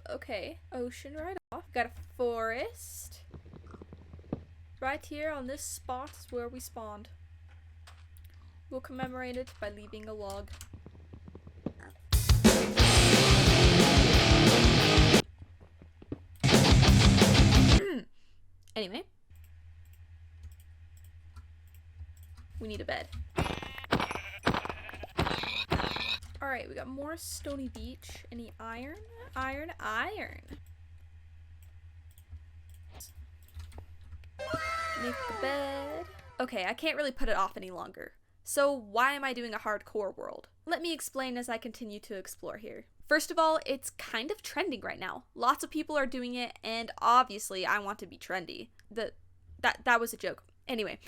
Okay, ocean right off. Got a forest. Right here on this spot is where we spawned. We'll commemorate it by leaving a log. Anyway. We need a bed. Alright, we got more stony beach. Any iron? Iron. Make the bed. Okay, I can't really put it off any longer. So why am I doing a hardcore world? Let me explain as I continue to explore here. First of all, it's kind of trending right now. Lots of people are doing it, and obviously I want to be trendy. That was a joke. Anyway,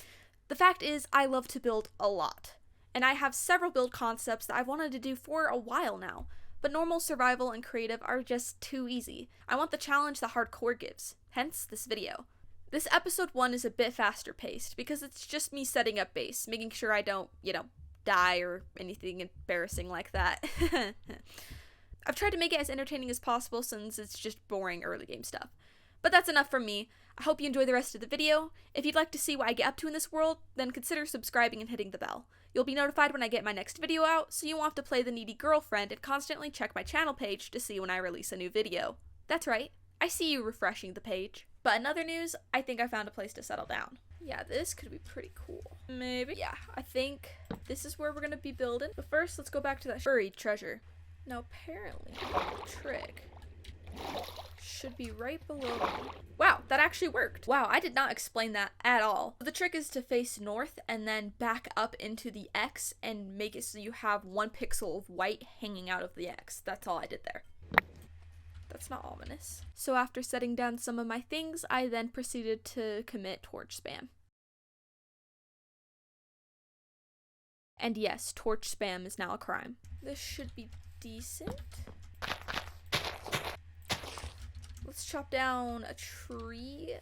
the fact is I love to build a lot. And I have several build concepts that I've wanted to do for a while now. But normal, survival, and creative are just too easy. I want the challenge that hardcore gives. Hence this video. This episode 1 is a bit faster paced because it's just me setting up base, making sure I don't, die or anything embarrassing like that. I've tried to make it as entertaining as possible since it's just boring early game stuff. But that's enough from me. I hope you enjoy the rest of the video. If you'd like to see what I get up to in this world, then consider subscribing and hitting the bell. You'll be notified when I get my next video out, so you won't have to play the needy girlfriend and constantly check my channel page to see when I release a new video. That's right, I see you refreshing the page. But in other news, I think I found a place to settle down. Yeah, this could be pretty cool. Maybe. Yeah, I think this is where we're gonna be building. But first, let's go back to that buried treasure. Now, apparently, the trick should be right below me. Wow, that actually worked. Wow, I did not explain that at all. The trick is to face north and then back up into the X and make it so you have 1 pixel of white hanging out of the X. That's all I did there. That's not ominous. So after setting down some of my things, I then proceeded to commit torch spam. And yes, torch spam is now a crime. This should be decent. Let's chop down a tree.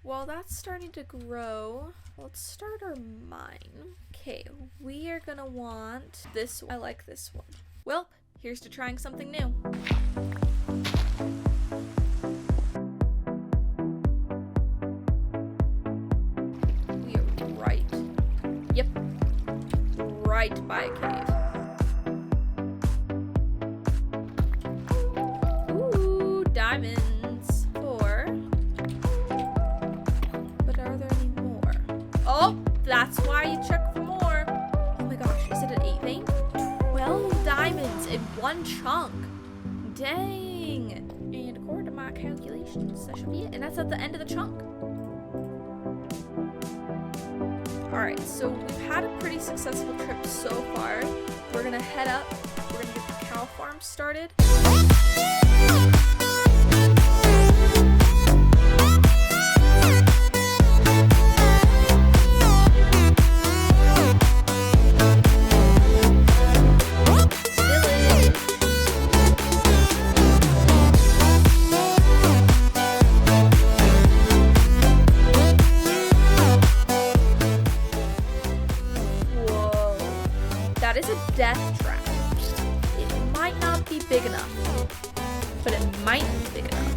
While that's starting to grow, let's start our mine. Okay, we are gonna want this one. I like this one. Well, here's to trying something new. We are right by a cave. Ooh, diamonds. 4. But are there any more? Oh, that's why you check for more. Oh my gosh, is it an 8 vein? 12 diamonds in 1 chunk. Dang. And according to my calculations, that should be it. And that's at the end of the chunk. Alright, so we've had a pretty successful trip so far. We're gonna head up. We're gonna get the cow farm started. That is a death trap. It might not be big enough, but it might be big enough.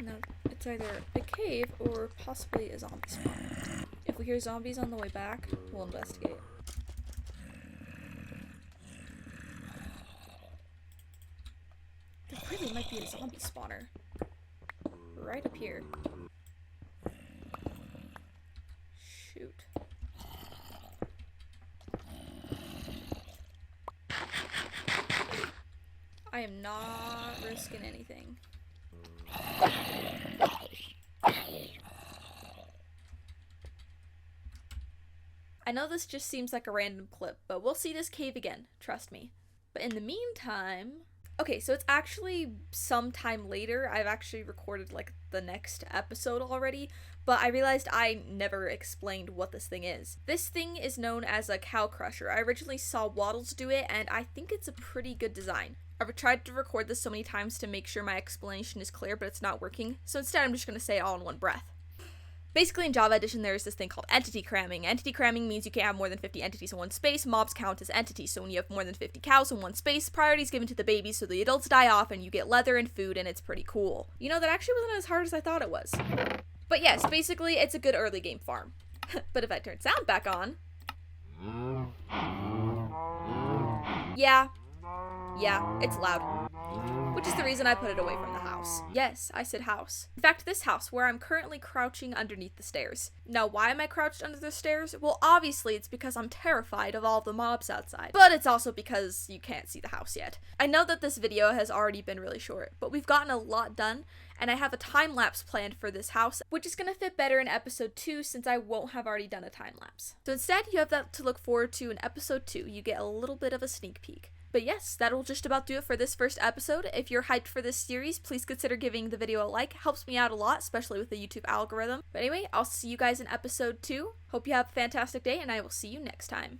No, it's either a cave or possibly a zombie spawn. If we hear zombies on the way back, we'll investigate. There really might be a zombie spawner. Right up here. Shoot. I am not risking anything. I know this just seems like a random clip, but we'll see this cave again, trust me. But in the meantime... Okay, so it's actually sometime later. I've actually recorded, like, the next episode already, but I realized I never explained what this thing is. This thing is known as a cow crusher. I originally saw Waddles do it, and I think it's a pretty good design. I've tried to record this so many times to make sure my explanation is clear, but it's not working, so instead I'm just going to say it all in one breath. Basically, in Java Edition, there is this thing called entity cramming. Entity cramming means you can't have more than 50 entities in one space. Mobs count as entities, so when you have more than 50 cows in one space, priority is given to the babies, so the adults die off, and you get leather and food, and it's pretty cool. You know, that actually wasn't as hard as I thought it was. But yes, basically, it's a good early game farm. But if I turn sound back on... Yeah, it's loud. Which is the reason I put it away from the house. Yes, I said house. In fact, this house, where I'm currently crouching underneath the stairs. Now, why am I crouched under the stairs? Well, obviously, it's because I'm terrified of all the mobs outside. But it's also because you can't see the house yet. I know that this video has already been really short, but we've gotten a lot done, and I have a time-lapse planned for this house, which is gonna fit better in episode 2 since I won't have already done a time-lapse. So instead, you have that to look forward to in episode 2. You get a little bit of a sneak peek. But yes, that'll just about do it for this first episode. If you're hyped for this series, please consider giving the video a like. Helps me out a lot, especially with the YouTube algorithm. But anyway, I'll see you guys in episode 2. Hope you have a fantastic day, and I will see you next time.